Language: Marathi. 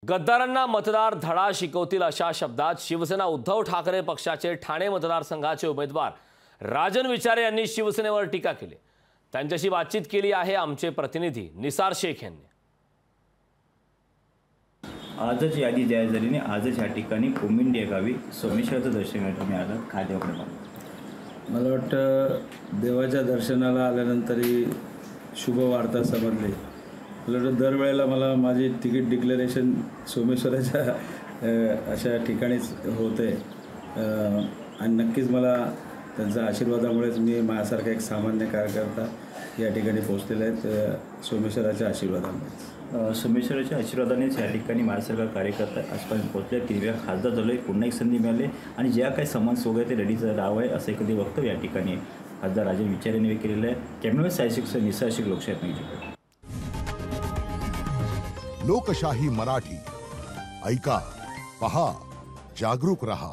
गद्दारांना मतदार धडा शिकवतील अशा शब्दात शिवसेना उद्धव ठाकरे पक्षाचे ठाणे मतदारसंघाचे उमेदवार राजन विचारे यांनी शिवसेनेवर टीका केली। त्यांच्याशी बातचीत केली आहे आमचे प्रतिनिधी निसार शेख यांनी। आजच यादी जाहीर झाली आणि आजच या ठिकाणी कोमिंडी या गावी सोमेश्वराचं दर्शन घेण्यासाठी आलं। काय देवाकडे मला वाटतं देवाच्या दर्शनाला आल्यानंतर ही शुभ वार्ता समजली। मला वाटतं दरवेळेला मला माझी तिकीट डिक्लेरेशन सोमेश्वराच्या अशा ठिकाणीच होते आणि नक्कीच मला त्यांच्या आशीर्वादामुळेच मी माझ्यासारखा एक सामान्य कार्यकर्ता या ठिकाणी पोहोचलेले आहेत सोमेश्वराच्या आशीर्वादामुळे। सोमेश्वराच्या आशीर्वादानेच या ठिकाणी माझ्यासारखा कार्यकर्ता आजपर्यंत पोहोचले, 3 वेळा खासदार झालो, पुन्हा एक संधी मिळाली आणि ज्या काही समान सोबत ते रेडीचं राव आहे असं कधी वक्तव्य या ठिकाणी खासदार राजन विचारे यांनी केलेलं आहे। कॅमेरामॅन सायशिक निसार शेख, लोकशाही न्यूज। लोकशाही मराठी ऐका, पहा, जागरूक रहा।